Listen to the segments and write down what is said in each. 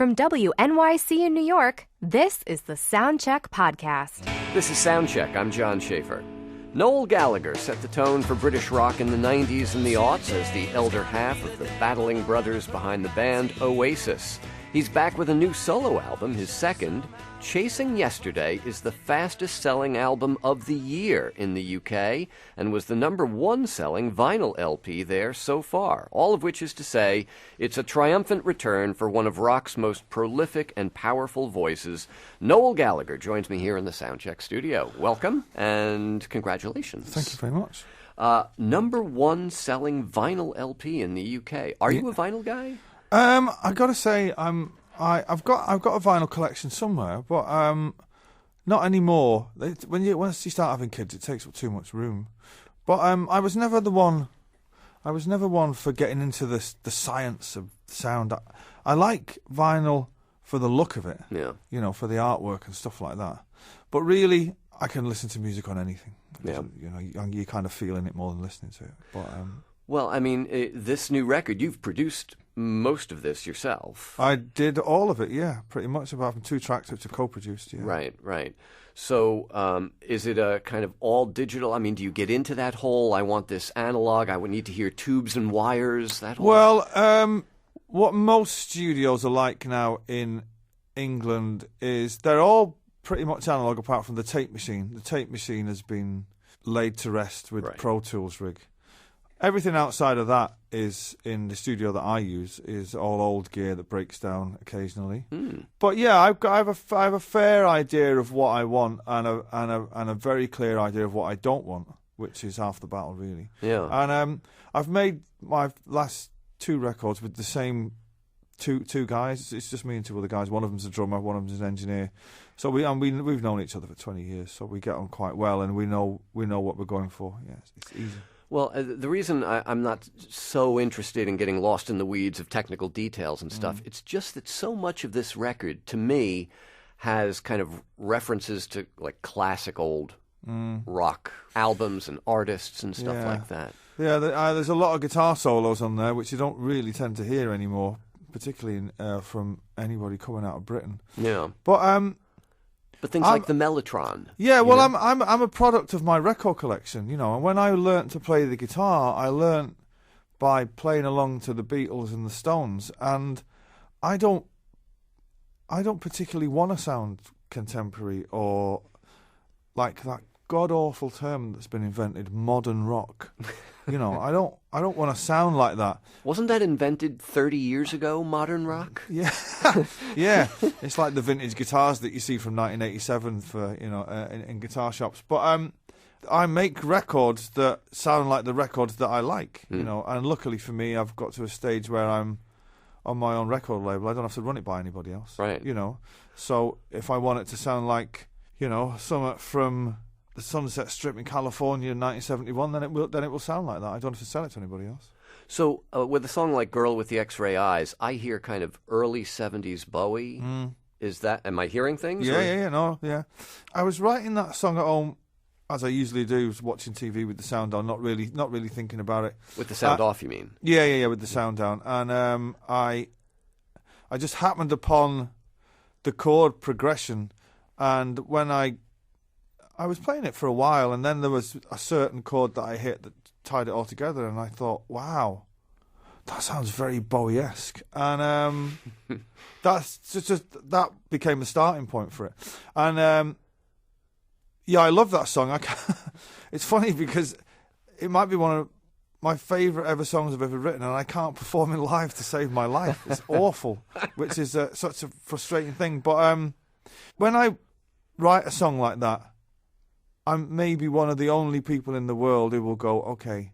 From WNYC in New York, this is the Soundcheck podcast. This is Soundcheck. I'm John Schaefer. Noel Gallagher set the tone for British rock in the 90s and the aughts as the elder half of the battling brothers behind the band Oasis. He's back with a new solo album, his second. Chasing Yesterday is the fastest-selling album of the year in the UK and was the #1 selling vinyl LP there so far, all of which is to say it's a triumphant return for one of rock's most prolific and powerful voices. Noel Gallagher joins me here in the Soundcheck studio. Welcome and congratulations. Thank you very much. #1 selling vinyl LP in the UK. Are you a vinyl guy? I gotta say, I've got a vinyl collection somewhere, but not anymore. Once you start having kids, it takes up too much room. But I was never one for getting into the science of sound. I like vinyl for the look of it, yeah. You know, for the artwork and stuff like that. But really, I can listen to music on anything. Yeah. You know, you're kind of feeling it more than listening to it. But well, I mean, this new record, you've produced most of this yourself. I did all of it, yeah, pretty much, apart from 2 tracks which are co-produced, yeah. Right. So is it a kind of all digital? I mean, do you get into that whole, I want this analog, I would need to hear tubes and wires, that whole... Well, what most studios are like now in England is they're all pretty much analog apart from the tape machine. The tape machine has been laid to rest with Pro Tools rig. Everything outside of that is in the studio that I use is all old gear that breaks down occasionally. But yeah, I have a fair idea of what I want and a very clear idea of what I don't want, which is half the battle, really. Yeah. And I've made my last 2 records with the same two guys. It's just me and 2 other guys. One of them's a drummer, one of them's an engineer. So we've known each other for 20 years, so we get on quite well, and we know what we're going for. Yeah, it's easy. Well, the reason I'm not so interested in getting lost in the weeds of technical details and stuff, it's just that so much of this record, to me, has kind of references to like classic old rock albums and artists and stuff like that. Yeah, there's a lot of guitar solos on there, which you don't really tend to hear anymore, particularly from anybody coming out of Britain. Yeah. But things like the Mellotron. Yeah, well, I'm a product of my record collection, you know. And when I learnt to play the guitar, I learnt by playing along to the Beatles and the Stones. And I don't particularly want to sound contemporary or like that god awful term that's been invented, modern rock. You know, I don't want to sound like that. Wasn't that invented 30 years ago, modern rock? Yeah, yeah. It's like the vintage guitars that you see from 1987 for in guitar shops. But I make records that sound like the records that I like. You know, and luckily for me, I've got to a stage where I'm on my own record label. I don't have to run it by anybody else. Right. You know, so if I want it to sound like something from the Sunset Strip in California in 1971, then it will sound like that. I don't have to sell it to anybody else. So with a song like Girl with the X-Ray Eyes, I hear kind of early 70s Bowie. Is that, am I hearing things? Yeah. I was writing that song at home, as I usually do, was watching TV with the sound on, not really thinking about it. With the sound off, you mean? Yeah, with the sound down. And I just happened upon the chord progression, and when I was playing it for a while, and then there was a certain chord that I hit that tied it all together, and I thought, wow, that sounds very Bowie-esque. And that's just that became the starting point for it. And I love that song. It's funny because it might be one of my favourite ever songs I've ever written, and I can't perform it live to save my life. It's awful, which is such a frustrating thing. But when I write a song like that, I'm maybe one of the only people in the world who will go, okay,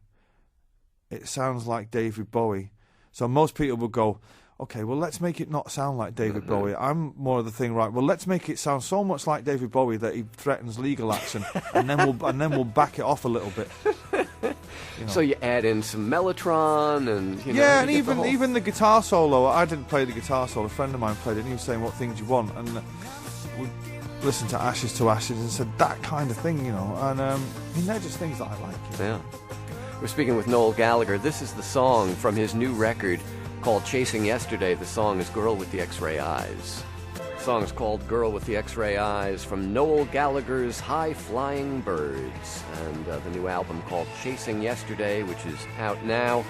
it sounds like David Bowie. So most people will go, okay, well, let's make it not sound like David Bowie. I'm more of the thing, right? Well, let's make it sound so much like David Bowie that he threatens legal action, and then we'll back it off a little bit. So you add in some Mellotron and and even the guitar solo. I didn't play the guitar solo. A friend of mine played it, and he was saying what things you want, and we listened to Ashes and said that kind of thing, and they're just things that I like. Yeah. We're speaking with Noel Gallagher. This is the song from his new record, called Chasing Yesterday. The song is Girl with the X-Ray Eyes. The song's called Girl with the X-Ray Eyes from Noel Gallagher's High Flying Birds, and the new album called Chasing Yesterday, which is out now.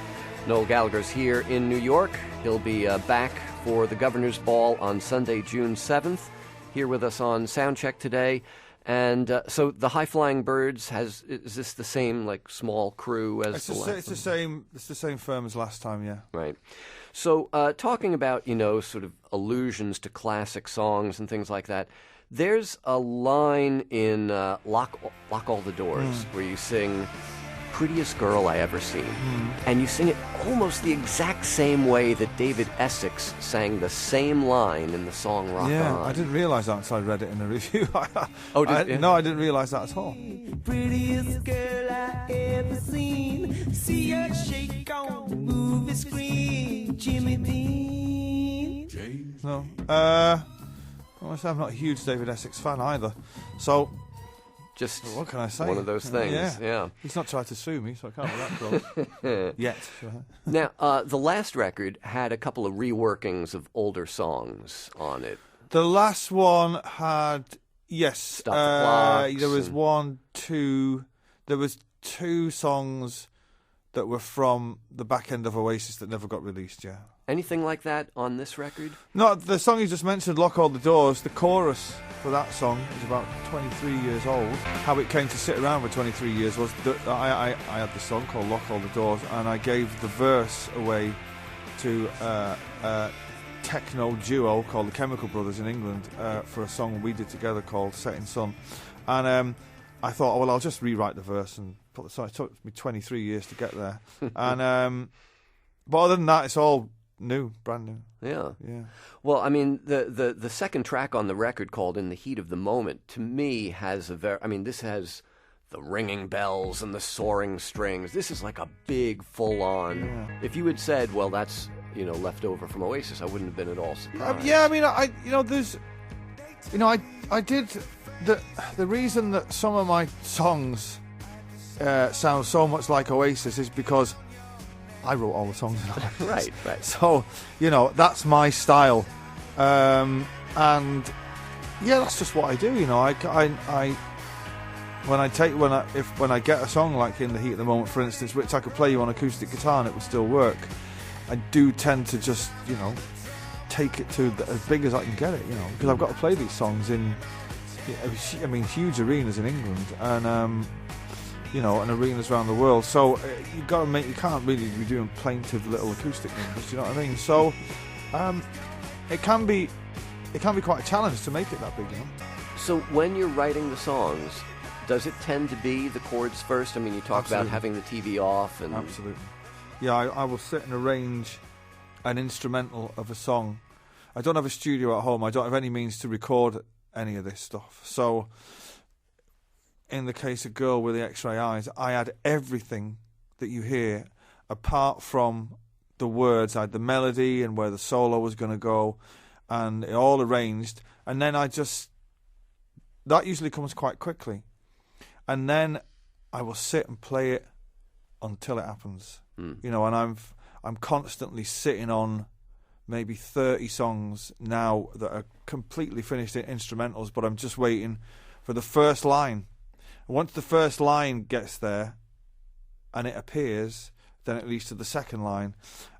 Noel Gallagher's here in New York. He'll be back for the Governor's Ball on Sunday, June 7th, here with us on Soundcheck today. And so the High Flying Birds is this the same like small crew as the last? It's the same firm as last time, yeah. Right. So talking about sort of allusions to classic songs and things like that, there's a line in Lock All the Doors where you sing "Prettiest Girl I Ever Seen," and you sing it almost the exact same way that David Essex sang the same line in the song Rock On. Yeah, I didn't realise that until I read it in a review. You? No, I didn't realise that at all. Prettiest girl I ever seen. See her shake on the movie screen. Jimmy Dean. No. Honestly, I'm not a huge David Essex fan either. So, just what can I say? One of those things, yeah. He's not tried to sue me, so I can't be that close. Yet. Now, the last record had a couple of reworkings of older songs on it. The last one had, yes. Stop the Clocks. There was there was two songs that were from the back end of Oasis that never got released, yeah. Anything like that on this record? No, the song you just mentioned, Lock All the Doors, the chorus for that song is about 23 years old. How it came to sit around for 23 years was that I had this song called Lock All the Doors, and I gave the verse away to a techno duo called the Chemical Brothers in England for a song we did together called Setting Sun. And I thought, well, I'll just rewrite the verse and put the song. It took me 23 years to get there. And but other than that, it's all new, brand new. Yeah. Well, I mean, the second track on the record, called "In the Heat of the Moment," to me has this has the ringing bells and the soaring strings. This is like a big, full-on. Yeah. If you had said, "Well, that's left over from Oasis," I wouldn't have been at all surprised. Yeah, I mean, I did the reason that some of my songs sound so much like Oasis is because I wrote all the songs in Oasis. Right. So, that's my style. And yeah, that's just what I do, when I get a song like "In the Heat of the Moment," for instance, which I could play you on acoustic guitar and it would still work, I do tend to just, take it to as big as I can get it, because I've got to play these songs in, huge arenas in England and, and arenas around the world. So you can't really be doing plaintive little acoustic numbers. Do you know what I mean? So it can be quite a challenge to make it that big. So when you're writing the songs, does it tend to be the chords first? I mean, you talk about having the TV off and absolutely. Yeah, I will sit and arrange an instrumental of a song. I don't have a studio at home. I don't have any means to record any of this stuff. So in the case of Girl with the X-Ray Eyes, I had everything that you hear apart from the words. I had the melody and where the solo was going to go and it all arranged. And then that usually comes quite quickly. And then I will sit and play it until it happens. And I'm constantly sitting on maybe 30 songs now that are completely finished instrumentals, but I'm just waiting for the first line. Once the first line gets there and it appears, then it leads to the second line.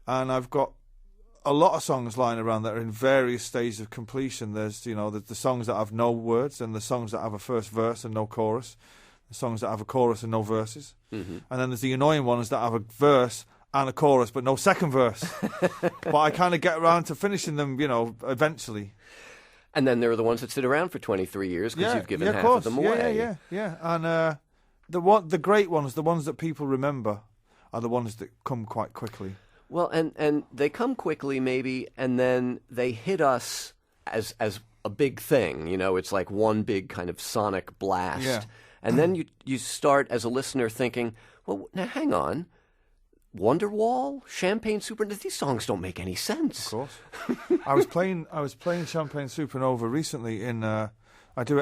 And I've got a lot of songs lying around that are in various stages of completion. There's, the songs that have no words and the songs that have a first verse and no chorus. The songs that have a chorus and no verses. Mm-hmm. And then there's the annoying ones that have a verse and a chorus but no second verse. But I kind of get around to finishing them, eventually. And then there are the ones that sit around for 23 years because you've given half of them away. Yeah. And the great ones, the ones that people remember, are the ones that come quite quickly. Well, and they come quickly maybe, and then they hit us as a big thing. It's like one big kind of sonic blast. Yeah. And then you start as a listener thinking, well, now hang on. Wonderwall, Champagne Supernova, these songs don't make any sense. Of course. I was playing Champagne Supernova recently in I did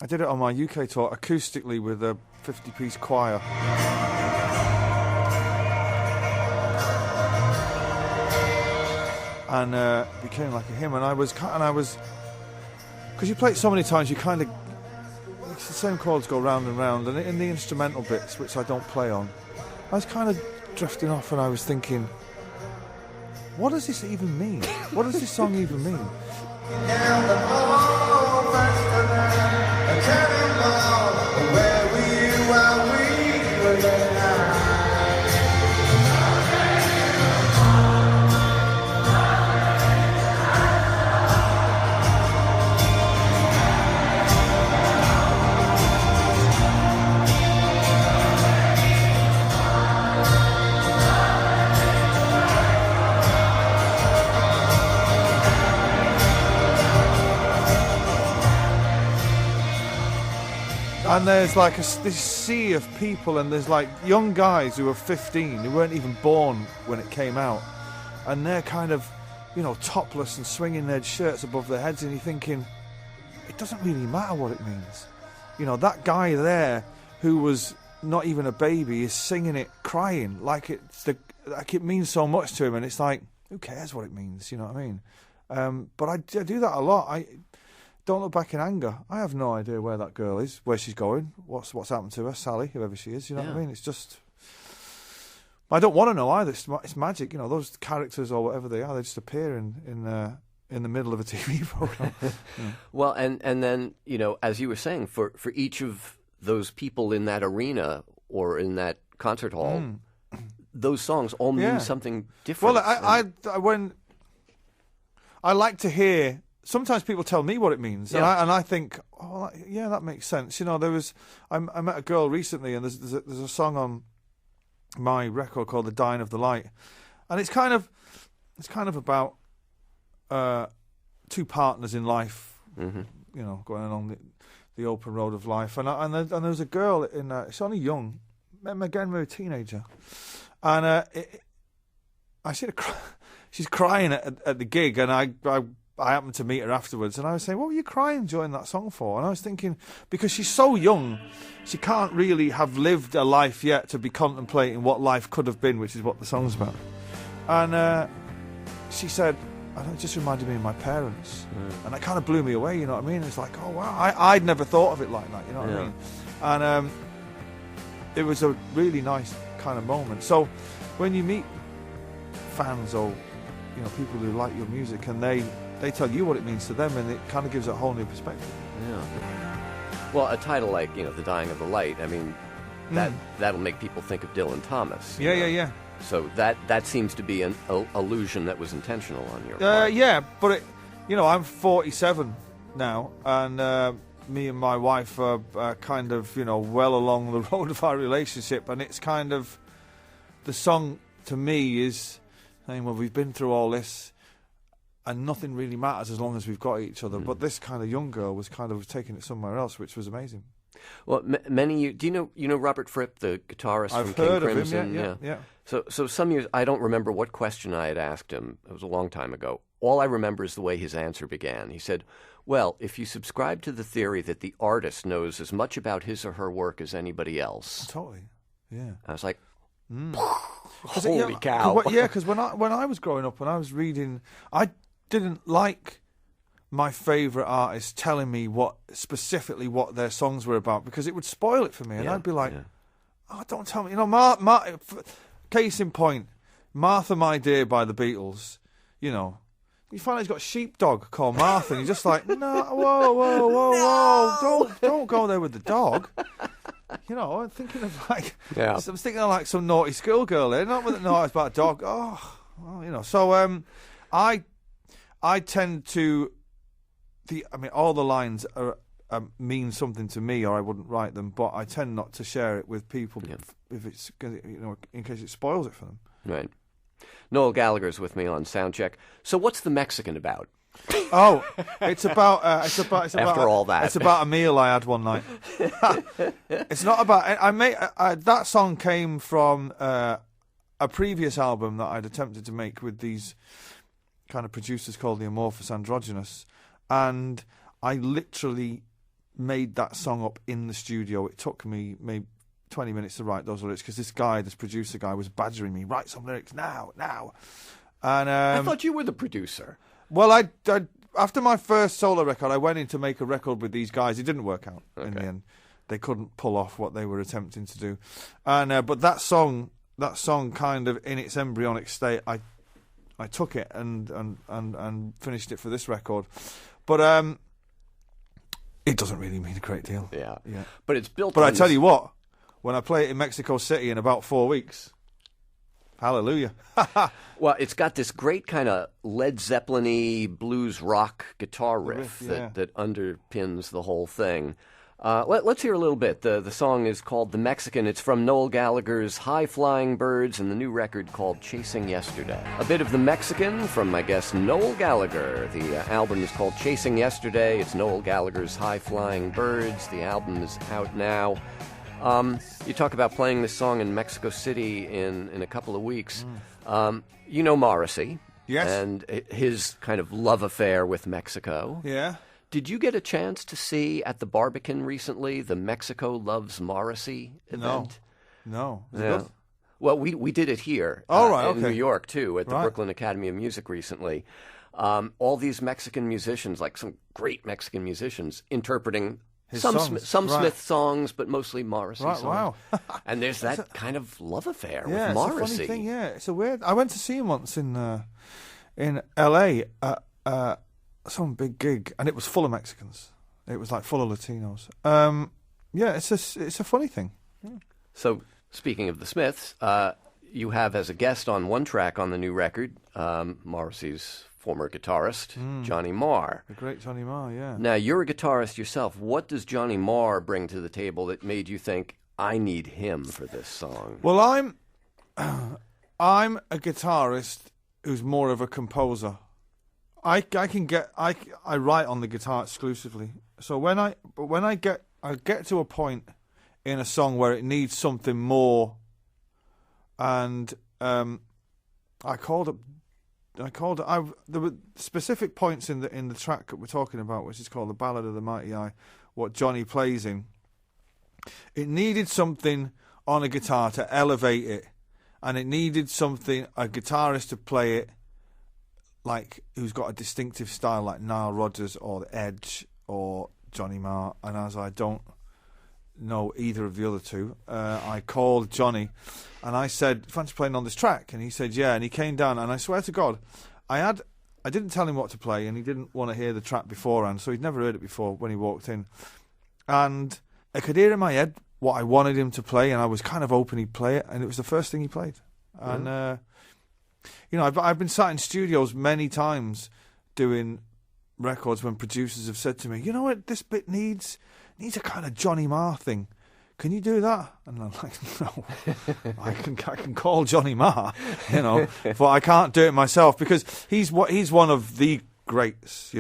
it on my UK tour acoustically with a 50-piece choir. and became like a hymn. And I was, because you play it so many times, you kind of, it's the same chords go round and round, and in the instrumental bits, which I don't play on, I was kind of drifting off, and I was thinking, what does this even mean? What does this song even mean? Down the hall, a cannonball, where were you while we were there? And there's like this sea of people, and there's like young guys who are 15 who weren't even born when it came out, and they're kind of, topless and swinging their shirts above their heads, and you're thinking, it doesn't really matter what it means. That guy there who was not even a baby is singing it, crying like it means so much to him, and it's like, who cares what it means? You know what I mean? But I do that a lot. I don't look back in anger. I have no idea where that girl is, where she's going, what's happened to her, Sally, whoever she is. You know what I mean? It's just, I don't want to know either. It's magic. Those characters or whatever they are, they just appear in the middle of a TV program. Yeah. Well, and then as you were saying, for each of those people in that arena or in that concert hall, those songs all mean something different. Well, I like to hear. Sometimes people tell me what it means, and I think, that makes sense. I met a girl recently, and there's a song on my record called "The Dying of the Light," and it's kind of about two partners in life, going along the open road of life, and there was a girl in. She's only young, again, we're a teenager, and I see her she's crying at the gig, and I happened to meet her afterwards, and I was saying, what were you crying during that song for? And I was thinking, because she's so young, she can't really have lived a life yet to be contemplating what life could have been, which is what the song's about. And she said, it just reminded me of my parents. And that kind of blew me away, you know what I mean? It's like, oh, wow, I'd never thought of it like that, you know what I mean? And it was a really nice kind of moment. So when you meet fans or people who like your music, and they tell you what it means to them, and it kind of gives a whole new perspective. Yeah. Well, a title like, The Dying of the Light, I mean, that'll make people think of Dylan Thomas. Yeah. So that seems to be an allusion that was intentional on your part. Yeah, but I'm 47 now, and me and my wife are kind of, well along the road of our relationship, and it's kind of, the song to me is saying, well, we've been through all this, and nothing really matters as long as we've got each other. But this kind of young girl was kind of taking it somewhere else, which was amazing. Well, do you know Robert Fripp, the guitarist from King Crimson? I've heard of him, yeah. So some years, I don't remember what question I had asked him. It was a long time ago. All I remember is the way his answer began. He said, well, if you subscribe to the theory that the artist knows as much about his or her work as anybody else. Totally, yeah. I was like, holy cow. Because when I was growing up and I was reading, I didn't like my favourite artists telling me specifically what their songs were about, because it would spoil it for me, and I'd be like, oh, don't tell me. Case in point, Martha My Dear by the Beatles, you find out he's got a sheepdog called Martha, and you're just like, no, whoa, don't go there with the dog. I'm thinking of I was thinking of like some naughty schoolgirl there, not with it's about a dog. So I tend to, all the lines mean something to me, or I wouldn't write them, but I tend not to share it with people if it's, in case it spoils it for them. Right. Noel Gallagher's with me on Soundcheck. So what's The Mexican about? Oh, it's about After all that, it's about a meal I had one night. It's not about. That song came from a previous album that I'd attempted to make with these kind of producers called the Amorphous Androgynous, and I literally made that song up in the studio. It took me maybe 20 minutes to write those lyrics, because this producer guy was badgering me, write some lyrics now. And I thought you were the producer. well, I after my first solo record, I went in to make a record with these guys. It didn't work out in the end. They couldn't pull off what they were attempting to do. And but that song kind of in its embryonic state, I took it and finished it for this record. But it doesn't really mean a great deal. Yeah. Yeah. But it's built But on I tell this- you what, when I play it in Mexico City in about 4 weeks, hallelujah. Well, it's got this great kind of Led Zeppelin-y blues rock guitar riff, that underpins the whole thing. Let's hear a little bit. The song is called The Mexican. It's from Noel Gallagher's High Flying Birds and the new record called Chasing Yesterday. A bit of The Mexican from, I guess, Noel Gallagher. The album is called Chasing Yesterday. It's Noel Gallagher's High Flying Birds. The album is out now. You talk about playing this song in Mexico City in a couple of weeks. You know Morrissey. Yes. And his kind of love affair with Mexico. Yeah. Did you get a chance to see at the Barbican recently the Mexico Loves Morrissey event? No. Is it Yeah. good? Well, we did it here in New York, too, at the Brooklyn Academy of Music recently. All these Mexican musicians, like some great Mexican musicians, interpreting His some songs. Smith songs, but mostly Morrissey songs. Wow. And there's that kind of love affair Yeah, with Morrissey. it's a funny thing. Yeah, it's a weird. I went to see him once in LA at some big gig, and it was full of Mexicans. It was like full of Latinos. Yeah, it's a funny thing. So, speaking of the Smiths, you have as a guest on one track on the new record, Morrissey's former guitarist, Johnny Marr. The great Johnny Marr. Yeah. Now, you're a guitarist yourself. What does Johnny Marr bring to the table that made you think, I need him for this song? Well, I'm a guitarist who's more of a composer. I write on the guitar exclusively. So when I get to a point in a song where it needs something more, and there were specific points in the track that we're talking about, which is called The Ballad of the Mighty Eye, what Johnny plays in. It needed something on a guitar to elevate it, and it needed a guitarist to play it like who's got a distinctive style like Nile Rodgers or The Edge or Johnny Marr. And as I don't know either of the other two, I called Johnny and I said, fancy playing on this track? And he said, yeah. And he came down, and I swear to God, I didn't tell him what to play, and he didn't want to hear the track beforehand, so he'd never heard it before when he walked in. And I could hear in my head what I wanted him to play, and I was kind of hoping he'd play it, and it was the first thing he played. And I've been sat in studios many times doing records when producers have said to me, you know what, this bit needs a kind of Johnny Marr thing. Can you do that? And I'm like, no, I can call Johnny Marr, but I can't do it myself because he's one of the greats,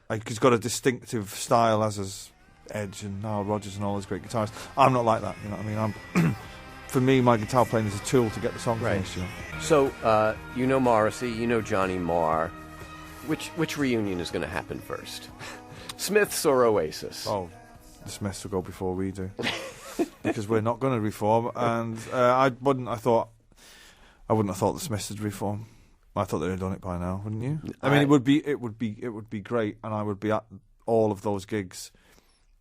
Like he's got a distinctive style, as is Edge and Nile Rodgers and all those great guitarists. I'm not like that, you know what I mean? For me, my guitar playing is a tool to get the song finished. So, you know Morrissey, you know Johnny Marr. Which reunion is going to happen first? Smiths or Oasis? Oh, the Smiths will go before we do. Because we're not going to reform, and I wouldn't have thought the Smiths would reform. I thought they'd have done it by now, wouldn't you? I mean, it would be great, and I would be at all of those gigs,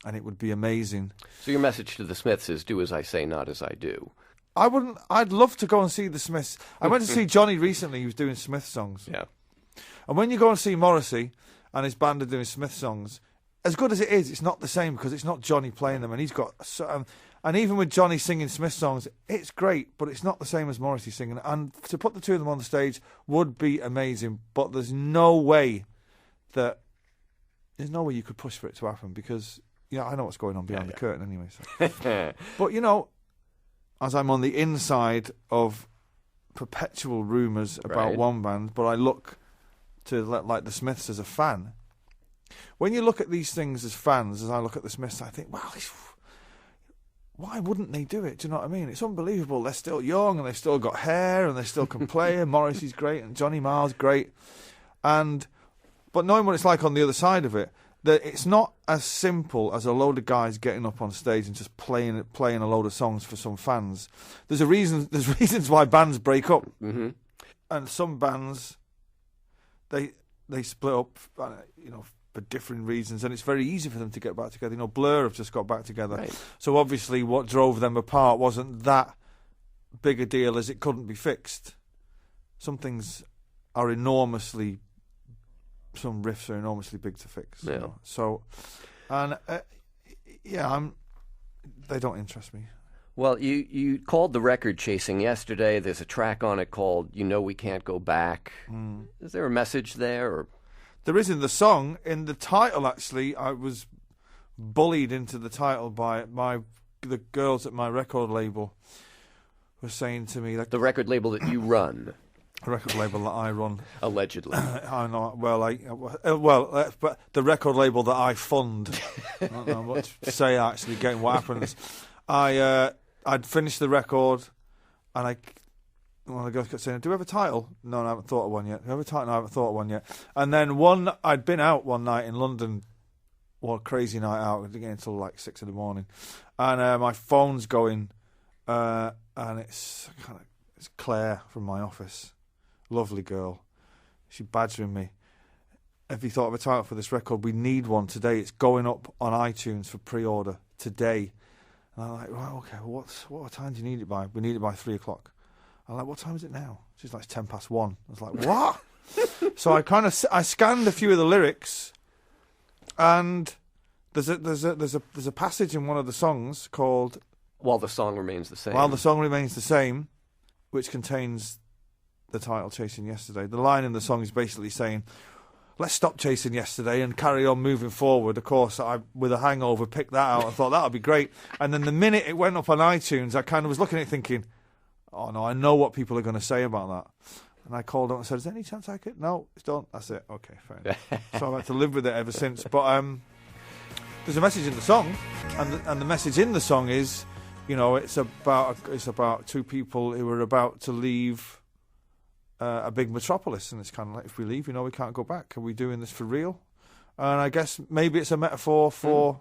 and it would be amazing. So your message to the Smiths is do as I say, not as I do. I'd love to go and see the Smiths. I went to see Johnny recently. He was doing Smith songs. Yeah. And when you go and see Morrissey and his band are doing Smith songs, as good as it is, it's not the same because it's not Johnny playing them, and he's got. And even with Johnny singing Smith songs, it's great, but it's not the same as Morrissey singing. And to put the two of them on the stage would be amazing. But there's no way you could push for it to happen because I know what's going on behind the curtain anyway. So. But as I'm on the inside of perpetual rumours about one band, but I look to like the Smiths as a fan. When you look at these things as fans, as I look at the Smiths, I think, wow, why wouldn't they do it? Do you know what I mean? It's unbelievable. They're still young and they've still got hair and they still can play. And Morrissey's great and Johnny Marr's great. But knowing what it's like on the other side of it, that it's not as simple as a load of guys getting up on stage and just playing a load of songs for some fans. There's reasons why bands break up, and some bands they split up, for different reasons, and it's very easy for them to get back together. Blur have just got back together, Right. so obviously what drove them apart wasn't that big a deal as it couldn't be fixed. Some things are some riffs are enormously big to fix. Yeah. So, and they don't interest me. Well, you called the record Chasing Yesterday. There's a track on it called You Know We Can't Go Back. Is there a message there? Or There is in the song. In the title, actually, I was bullied into the title by the girls at my record label were saying to me, like, the record label that you run, a record label that I run. allegedly. I know. But the record label that I fund. I don't know what to say. Actually, getting what happens. I'd finished the record, and one of the girls kept saying, "Do you have a title?" "No, I haven't thought of one yet." "Do you have a title?" "No, I haven't thought of one yet." And then I'd been out one night in London, crazy night out, getting until like 6 a.m, and my phone's going, and it's Claire from my office, lovely girl. She's badgering me. "Have you thought of a title for this record? We need one today. It's going up on iTunes for pre-order today." And I'm like, "Right, okay. Well, what time do you need it by?" "We need it by 3 o'clock." I'm like, "What time is it now?" She's like, "It's 1:10. I was like, "What?" So I scanned a few of the lyrics, and there's a passage in one of the songs called While the Song Remains the Same. "While the Song Remains the Same," which contains the title Chasing Yesterday. The line in the song is basically saying, let's stop chasing yesterday and carry on moving forward. Of course, I, with a hangover, picked that out. I thought that would be great. And then the minute it went up on iTunes, I kind of was looking at it thinking, oh no, I know what people are going to say about that. And I called up and said, is there any chance I could? No, it's done. That's it. Okay, fine. So I've had to live with it ever since. But there's a message in the song, and the message in the song is, it's about two people who are about to leave a big metropolis, and it's kind of like, if we leave, we can't go back. Are we doing this for real? And I guess maybe it's a metaphor for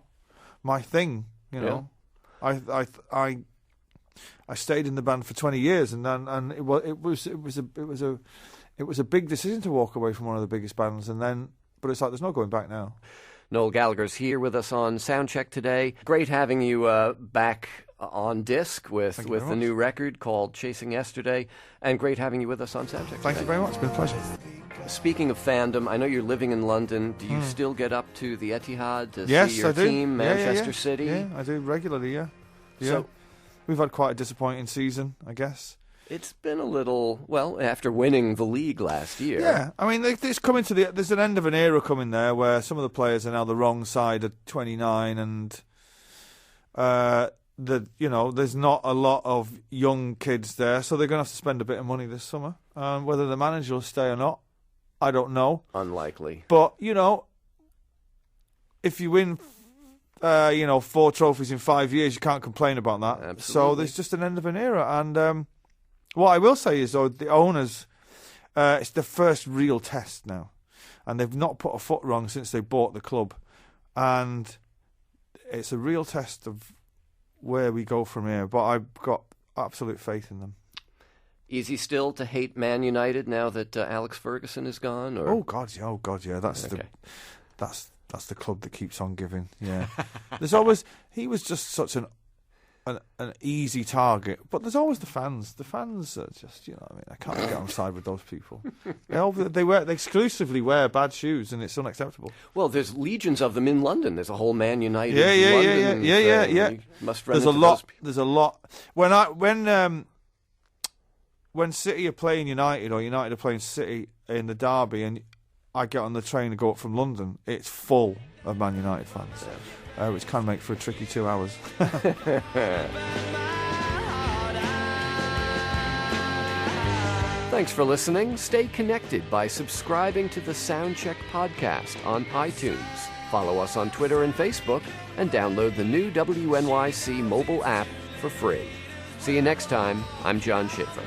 my thing. Yeah. I stayed in the band for 20 years, and it was a big decision to walk away from one of the biggest bands, but it's like there's no going back now. Noel Gallagher's here with us on Soundcheck today. Great having you back on disc with the new record called Chasing Yesterday, and great having you with us on Soundcheck today. Thank you very much. It's been a pleasure. Speaking of fandom, I know you're living in London. Do you still get up to the Etihad to see your team, Manchester City? Yeah, I do regularly, yeah. So, we've had quite a disappointing season, I guess. It's been a little, after winning the league last year. Yeah, I mean, it's coming to there's an end of an era coming there where some of the players are now the wrong side of 29, and there's not a lot of young kids there, so they're going to have to spend a bit of money this summer. Whether the manager will stay or not, I don't know. Unlikely. But, if you win, 4 trophies in 5 years, you can't complain about that. Absolutely. So there's just an end of an era. And what I will say is, though, the owners, it's the first real test now. And they've not put a foot wrong since they bought the club. And it's a real test of where we go from here. But I've got absolute faith in them. Easy still to hate Man United now that Alex Ferguson is gone? Or? Oh God, yeah. That's the club that keeps on giving. Yeah, he was just such an easy target, but there's always the fans. The fans are just, I can't get on side with those people. They exclusively wear bad shoes, and it's unacceptable. Well, there's legions of them in London. There's a whole Man United. Yeah. You must run into those people. There's a lot. When City are playing United, or United are playing City in the derby, and I get on the train and go up from London, it's full of Man United fans, which can make for a tricky 2 hours. Thanks for listening. Stay connected by subscribing to the Soundcheck podcast on iTunes. Follow us on Twitter and Facebook, and download the new WNYC mobile app for free. See you next time. I'm John Schaefer.